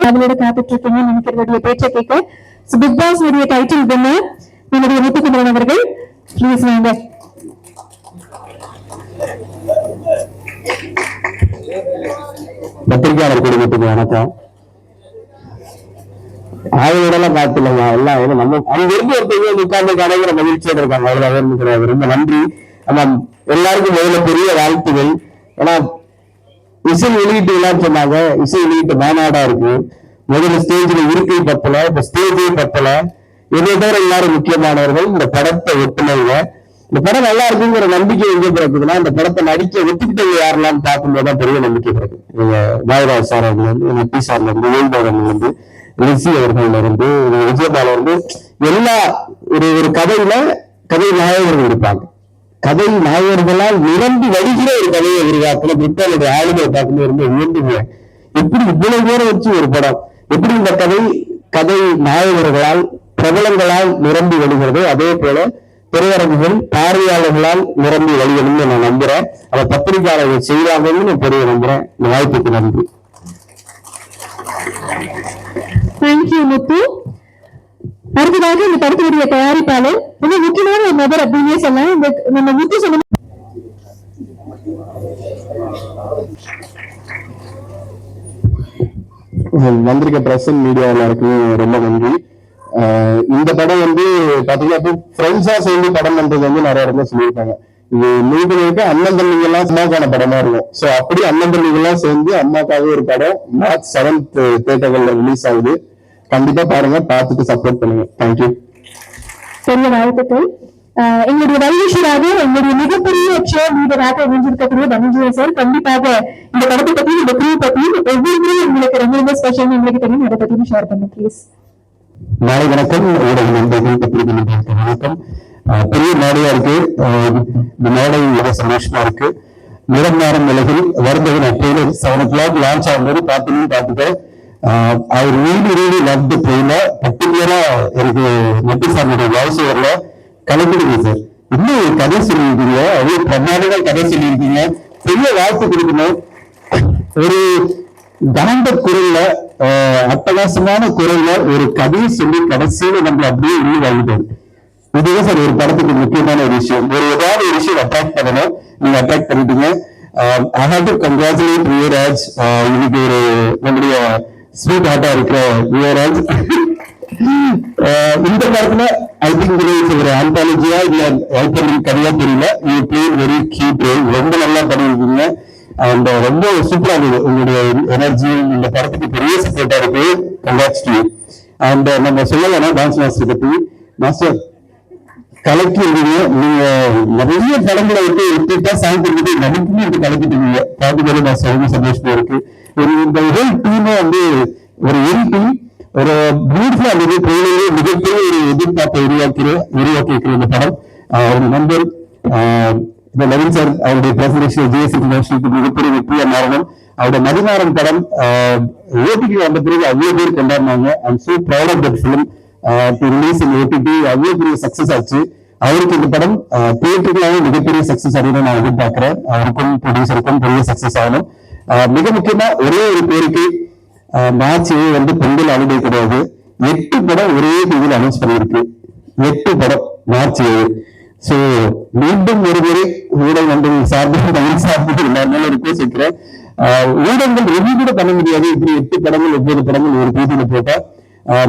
அவளோட காத்துட்டு இருக்கீங்கன்னு நினைக்கிறவருடைய பேச்சை கேட்க பிக் பாஸ் உடைய டைட்டில் வின்னர் நம்முடைய முத்துக்குமரன் அவர்கள் ப்ளீஸ் வாங்க. பத்திரிகையாளர் குடும்பத்துக்கு வணக்கம். ஆளுநரெல்லாம் பார்த்துலங்க எல்லாம் நம்ம அங்க இருந்து ஒருத்தவங்க உட்கார்ந்து கடைகிற மகிழ்ச்சியோட இருக்காங்க. அவ்வளவு கிடையாது. ரொம்ப நன்றி. ஆனா எல்லாருக்கும் முதல்ல பெரிய வாழ்த்துகள். ஏன்னா இசை வெளியீட்டு விழான்னு சொன்னாங்க. இசை வெளியீட்டு மாநாடா இருக்கு. முதல்ல ஸ்டேஜ்ல இருக்கை பத்தல, இப்ப ஸ்டேஜே பத்தல. இதை தவிர எல்லாரும் முக்கியமானவர்கள் இந்த படத்தை ஒட்டுனவங்க. இந்த படம் நல்லா இருக்குங்கிற நம்பிக்கை எங்க பிறக்குதுன்னா இந்த படத்தை நடிக்க ஒத்துக்கிட்டவங்க யாரெல்லாம் பார்க்கும்போதுதான் பெரிய நம்பிக்கை பிறகு. பாலராஜ் சார் அவர்கள் இருந்து, நட்டி சார்ல இருந்து, வேல்பாவன்ல இருந்து, ரிஷி அவர்கள்ல இருந்து, விஜயபால இருந்து எல்லா ஒரு கதையில கதை நாயகர்கள் இருப்பாங்க. கதை நாயகர்களால் நிரம்பி வடிகிற ஒரு கதையை உருவாக்குற பிரிட்டானுடைய ஆளுமை பார்க்கும்போது ரொம்ப உயர்ந்துங்க. எப்படி இவ்வளவு பேரை வச்சு ஒரு படம், எப்படி இந்த கதை நாயகர்களால் பிரபலங்களால் நிரம்பி வழிகிறது, அதே போல திரையரங்குகள் பார்வையாளர்களால் நிரம்பி வழிகணும்னு நான் நம்புறேன். அதை பத்திரிகையாளர்கள் செய்வாங்கன்னு பெரிய நம்புறேன். இந்த வாய்ப்புக்கு நன்றி. தேங்க்யூ முத்து. அடுத்ததாக இந்த படத்தினுடைய தயாரிப்பாளர் மிக முக்கியமான ஒரு நபர் அப்படின்னே சொல்லலாம். இந்த நம்ம முத்து சொன்ன வந்திருக்க பிரஸ் மீடியா எல்லாருக்கும் ரொம்ப நன்றி. இந்த படம் பாத்தீங்கன்னா ஃப்ரெண்ட்ஸா சேர்ந்து படம் பண்றது நிறைய இடத்துல சொல்லியிருக்காங்க. இது முழுக்க அண்ணன் தம்பிங்க எல்லாம் அம்மாக்கான படமா இருக்கும். சோ அப்படி அண்ணன் தம்பிங்க எல்லாம் சேர்ந்து அம்மாக்காக ஒரு படம் மார்ச் 7th தியேட்டர்கள்ல ரிலீஸ் ஆகுது. கண்டிப்பா பாருங்க, பார்த்துட்டு சப்போர்ட் பண்ணுங்க. தேங்க்யூ. பெரிய வாழ்த்துக்கள். எங்களுடைய வல்விஷராக எங்களுடைய மிகப்பெரிய ஷேர் லீடராக அமைஞ்சிருக்கக்கூடிய தனஞ்சயன் சார் கண்டிப்பாக இந்த படத்தை பத்தி இந்த க்ரூ பத்தி ஒவ்வொரு உங்களுக்கு ரொம்ப ஸ்பெஷல் உங்களுக்கு தெரியும், அதை பத்தி ஷேர் பண்ணுங்க ப்ளீஸ். மாலை வணக்கம். ஊடக நண்பர்கள், பத்திரிகை நண்பர்களுக்கு வணக்கம். பெரிய மேடையா இருக்கு. இந்த மேடை ரொம்ப சந்தோஷமா இருக்கு. நிறம் நேரம் நிலைகள் வருந்தது ட்ரெய்லர் 7 o'clock லான்ச் ஆகும்போது பார்த்துட்டேன். I really love the trailer. பர்டிகுலரா எனக்கு நட்டி சாருடைய வாய்ஸ் ஓவர்ல கலந்துடுங்க சார். இன்னும் ஒரு கதை சொல்லியிருக்கீங்க, அதே பிரமாதமா கதை சொல்லியிருக்கீங்க. பெரிய வாழ்த்து கொடுக்கணும். ஒரு காந்த குரல்ல, அட்டகாசமான குரல்ல ஒரு கதையை சொல்லி கடைசியில நம்ம அப்படியே உள்ள வாங்கிட்டோம். இதுதான் சார் ஒரு படத்துக்கு முக்கியமான ஒரு விஷயம். ஏதாவது ஒரு விஷயம் அட்ராக்ட் பண்ணணும். நீங்க அட்ராக்ட் பண்ணிட்டீங்க. I have to congratulate Yuvraj. இன்னைக்கு ஒரு நம்முடைய ஸ்வீட் ஹார்ட்டா இருக்கிற யுவராஜ் இந்த படத்துல ஐ திங்க் ஒரு ஆந்தாலஜியா இல்ல கதையா தெரியல. You play very cute role. ரொம்ப நல்லா பண்ணிருக்கீங்க. அண்ட் ரொம்ப சூப்பரா இருக்குது. உங்களுடைய எனர்ஜி இந்த படத்துக்கு பெரிய சப்போர்ட்டா இருக்கு. Congrats to you. அண்ட் நம்ம சொல்லலாம் டான்ஸ் மாஸ்டர் பத்தி. மாஸ்டர் கலக்கி இருந்தீங்க. நீங்க நிறைய படங்களை விட்டுட்டா சாயந்தரம் நடிப்புமே கலக்கிட்டீங்க. பார்த்துக்கிறது மாஸ்டர் ரொம்ப சந்தோஷமா இருக்கு. இந்த ஹோல் டீமே ஒரு எம்பி ஒரு பியூட்டிஃபுல்லா இருந்தது. ட்ரெயிலே மிகப்பெரிய ஒரு எதிர்பார்ப்பை உருவாக்கி இருக்கிற இந்த படம். ஒரு நண்பர் நவீன் சார் அவருடைய பிரசன்டேஷன் ஜிஎஸ்சி இன்டர்நேஷனலுக்கு மிகப்பெரிய வெற்றியா மாறணும். அவருடைய மதிநாரன் படம் ஓடிடி வந்த பிறகு அவ்வளவு பேர் கொண்டாடினாங்க. I'm so proud of that film to release in OTT. அவ்வளவு பெரிய சக்சஸ் ஆச்சு. அவருக்கு இந்த படம் தியேட்டர்களாக மிகப்பெரிய சக்சஸ் ஆகணும் நான் எதிர்பார்க்கிறேன். அவருக்கும் ப்ரொடியூசருக்கும் பெரிய சக்சஸ் ஆகணும். மிக முக்கியமா ஒரே ஒரு பேருக்கு மார்ச் பொங்கல் ஹாலிடே கிடையாது. 8 படம் ஒரே தேதியில் அனௌன்ஸ் பண்ணியிருக்கு. 8 படம் மார்ச் 7. சோ மீண்டும் ஒருமுறை ஊடக நண்பர்கள் சார்பில் தமிழ் சார்பில் எல்லாருமே ரிக்வெஸ்ட் வைக்கிறேன். ஊடகங்கள் ரிவ்யூ கூட பண்ண முடியாது. இப்படி 8 படங்கள் 9 படங்கள் ஒரு தேதியில போட்டா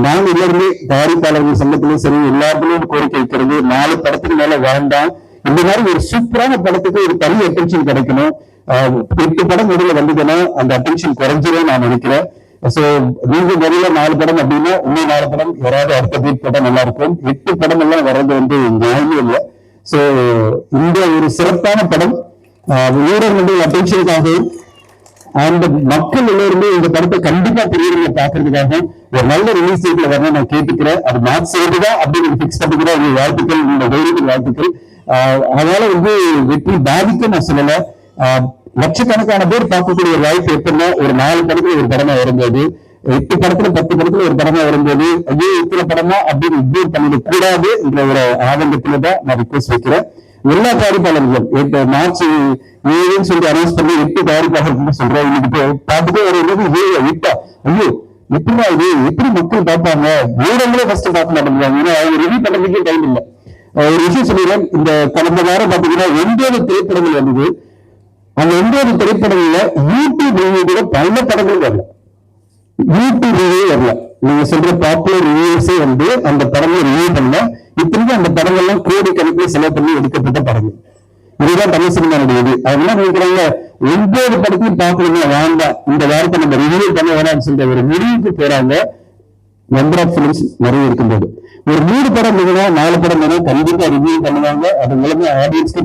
நாங்க எல்லாருமே தயாரிப்பாளர்கள் சங்கத்திலும் சரி எல்லாருமே கோரிக்கை வைக்கிறது 4 படத்துக்கு மேல வேண்டாம். இந்த மாதிரி ஒரு சூப்பரான படத்துக்கு ஒரு தனி அட்டென்ஷன் கிடைக்கணும். 8 படம் முதல்ல வந்ததுன்னா அந்த அட்டென்ஷன் குறைஞ்சிடும் நான் நினைக்கிறேன். சோ நீங்க முதல்ல 4 படம் அப்படின்னா இன்னும் 4 படம் யாராவது அடுத்த பீட் போட்டா நல்லா இருக்கும். 8 படம் எல்லாம் வர்றது நியாயமே இல்லை. சோ இந்த ஒரு சிறப்பான படம் ஊடகங்களுடைய அட்டென்ஷனுக்காகவும் அந்த மக்கள் எல்லோருமே இந்த படத்தை கண்டிப்பா பெரியவங்க பாக்குறதுக்காக ஒரு நல்ல ரிலீஸ் டேட்ல வரணும் நான் கேட்டுக்கிறேன். அது மார்ச் 7 தான் அப்படின்னு பிக்ஸ் பண்ணிக்கிற உங்க வாழ்த்துக்கள், உங்க தைரியத்தின் வாழ்த்துக்கள். அதனால வெற்றி பாதிக்க நான் சொல்லல. லட்சக்கணக்கான பேர் பார்க்கக்கூடிய ஒரு வாய்ப்பு எப்படின்னா ஒரு 4 படத்துல ஒரு படமா வரும்போது, 8 படத்துல 10 படத்துல ஒரு படமா வரும்போது ஐயோ இத்தனை படமா அப்படின்னு இக்னோர் பண்ணிடக்கூடாது என்ற ஒரு ஆதங்கத்துலதான் நான் ரிக்வெஸ்ட் வைக்கிறேன். எல்லா தயாரிப்பாளர்களும் மார்ச் 7 சொல்லி அனௌன்ஸ் பண்ணி 8 தயாரிப்பாளர்கள் சொல்றேன். இன்னைக்கு பார்த்துட்டு ஒரு 7 8 ஐயோ எப்படின்னா இது எப்படி மக்கள் பார்ப்பாங்க, ஊடகங்களே ஃபர்ஸ்ட் பார்க்க மாட்டேங்கிறாங்க. ஏன்னா அவங்க ரிவ்யூ பண்றதுக்கே டைம் இல்லை. ஒரு விஷயம் சொல்லிடுறேன், இந்த கடந்த வாரம் பாத்தீங்கன்னா 9 திரைப்படங்கள் வந்தது. அந்த 9 திரைப்படங்கள்ல யூடியூப் ரிவ்யூ பல படங்கள் வரல. யூடியூப் ரிவ்யூ வரல. நீங்க சொல்ற பாப்புலர் ரிவ்யூஸே வந்து அந்த படங்களை ரிவ்யூ பண்ண, இத்தனைக்கும் அந்த படங்கள்லாம் கோடி கணக்கில் செலவு பண்ணி எடுக்கப்பட்ட படங்கள். இதுதான் தமிழ் சினிமாவுடைய இது. அவங்க என்ன நினைக்கிறாங்க, 9 படத்தையும் பார்க்கணுமே, வேண்டாம் இந்த வாரத்தை நம்ம ரிவ்யூ பண்ண வேணாம்னு சொல்ற ஒரு முடிவுக்கு போறாங்க. நம்பர் ஆஃப் பிலிம்ஸ் நிறைய இருக்கும்போது ஒரு 3 படம் வேணும்னா 4 படம் வேணும் கண்டிப்பா ரிவ்யூ பண்ணுவாங்க. அது மூலமா ஆடியன்ஸ்க்கு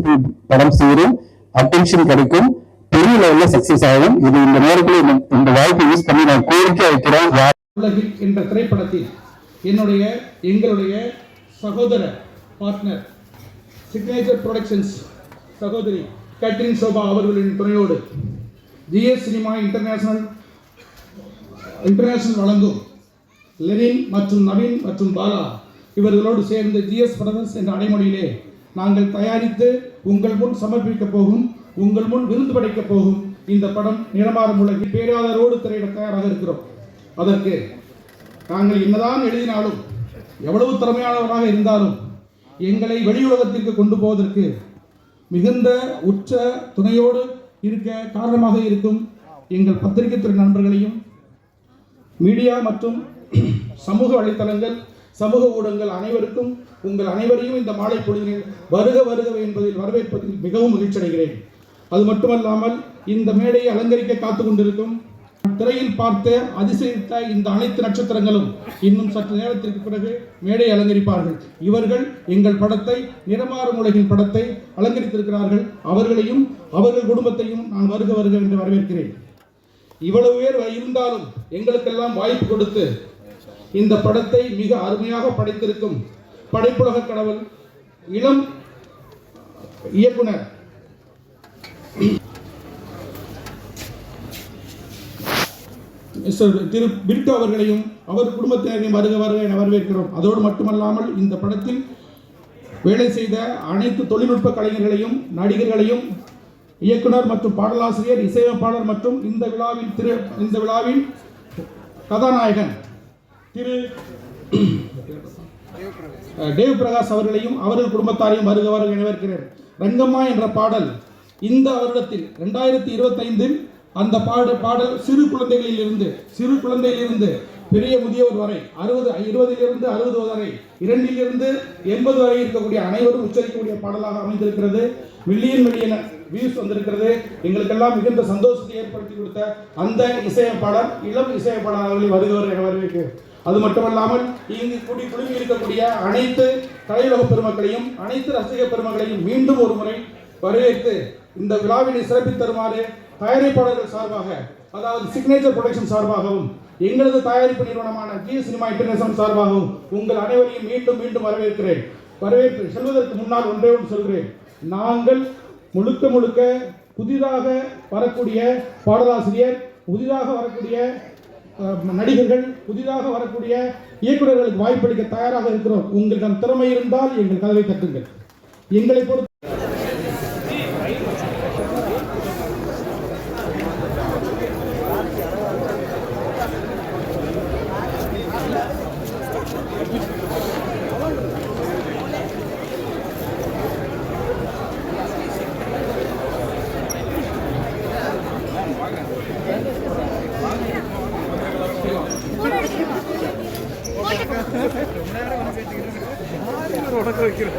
படம் சேரும், அட்டென்ஷன் கிடைக்கும், பெரிய லெவல்ல சக்சஸ் ஆகும். இது இந்த நேரத்தில் இந்த வாய்ப்பை யூஸ் பண்ணி நான் கோரிக்கை வைக்கிறேன். உலகில் என்ற திரைப்படத்தில் எங்களுடைய சகோதர பார்ட்னர் சிக்னேச்சர் புரொடக்ஷன்ஸ் சகோதரி கேத்ரின் சோபா அவர்களின் துணையோடு ஜிஎஸ் சினிமா இன்டர்நேஷனல் வழங்கும் லெனின் மற்றும் நவீன் மற்றும் பாலா இவர்களோடு சேர்ந்து ஜிஎஸ் பிரதர்ஸ் என்ற அடைமொழியிலே நாங்கள் தயாரித்து உங்கள் முன் சமர்ப்பிக்க போகும், உங்கள் முன் விருந்து படைக்க போகும் இந்த படம் நிறமாறும் உலகில் பேராதரோடு திரையிட தயாராக இருக்கிறோம். அதற்கு நாங்கள் என்னதான் எழுதினாலும், எவ்வளவு திறமையானவராக இருந்தாலும் எங்களை வெளியுலகத்திற்கு கொண்டு போவதற்கு மிகுந்த உச்ச துணையோடு இருக்க காரணமாக இருக்கும் எங்கள் பத்திரிகை துறை நண்பர்களையும், மீடியா மற்றும் சமூக வலைத்தளங்கள், சமூக ஊடகங்கள் அனைவருக்கும் உங்கள் அனைவரையும் இந்த மாலை பொழுதில் வருக வருக என்பதில் வரவேற்பதில் மிகவும் மகிழ்ச்சி அடைகிறேன். அது மட்டுமல்லாமல் இந்த மேடையை அலங்கரிக்க காத்து கொண்டிருக்கும், திரையில் பார்த்து அதிசயித்த இந்த அனைத்து நட்சத்திரங்களும் இன்னும் சற்று நேரத்திற்கு பிறகு மேடை அலங்கரிப்பார்கள். இவர்கள் எங்கள் படத்தை, நிறமாறும் உலகின் படத்தை அலங்கரித்திருக்கிறார்கள். அவர்களையும் அவர்கள் குடும்பத்தையும் நான் வருக வருக என்று வரவேற்கிறேன். இவ்வளவு பேர் இருந்தாலும் எங்களுக்கெல்லாம் வாய்ப்பு கொடுத்து இந்த படத்தை மிக அருமையாக படைத்திருக்கும் படைப்புலக கடவுள் இளம் இயக்குனர் திரு பிரிட்டோ அவர்களையும் அவர் குடும்பத்தினரையும் வருக வருக என வரவேற்கிறோம். அதோடு மட்டுமல்லாமல் இந்த படத்தில் வேலை செய்த அனைத்து தொழில்நுட்ப கலைஞர்களையும், நடிகர்களையும், இயக்குனர் மற்றும் பாடலாசிரியர், இசையமைப்பாளர் மற்றும் இந்த விழாவின் கதாநாயகன் திரு தேவ் பிரகாஷ் அவர்களையும் அவர்கள் குடும்பத்தாரையும் வருக வருக என வரவேற்கிறேன். ரங்கம்மா என்ற பாடல் இந்த வருடத்தில் 2025 அந்த பாடல் சிறு குழந்தையிலிருந்து பெரிய முதியவர் வரை 20 60 வரை 2 80 வரை இருக்கக்கூடிய அனைவரும் உச்சரிக்கக்கூடிய பாடலாக அமைந்திருக்கிறது. மில்லியன் வியூஸ் வந்திருக்கிறது. எங்களுக்கெல்லாம் மிகுந்த சந்தோஷத்தை ஏற்படுத்தி கொடுத்த அந்த இசையமைப்பாளர், இளம் இசையமைப்பாளர்களை வருகிறவர் என வரவேற்கிறேன். அது மட்டுமல்லாமல் இங்கு குழுமி இருக்கக்கூடிய அனைத்து கலையுலக பெருமக்களையும், அனைத்து ரசிக பெருமக்களையும் மீண்டும் ஒரு முறை வரவேற்று இந்த விழாவினை சிறப்பி தருமாறு தயாரிப்பாளர்கள் சார்பாக, அதாவது சிக்னேச்சர் புரொடக்ஷன் சார்பாகவும், எங்களது தயாரிப்பு நிறுவனமான ஜிஎஸ் சினிமா இன்டர்நேஷனல் சார்பாகவும் உங்கள் அனைவரையும் மீண்டும் மீண்டும் வரவேற்கிறேன். வரவேற்பு செல்வதற்கு முன்னால் ஒன்றே ஒன்று சொல்கிறேன். நாங்கள் முழுக்க புதிதாக வரக்கூடிய பாடலாசிரியர், புதிதாக வரக்கூடிய நடிகர்கள், புதிதாக வரக்கூடிய இயக்குநர்களுக்கு வாய்ப்பளிக்க தயாராக இருக்கிறோம். உங்களுக்கு திறமை இருந்தால் எங்கள் கதவை தட்டுங்கள். எங்களை பொறுத்த Very good.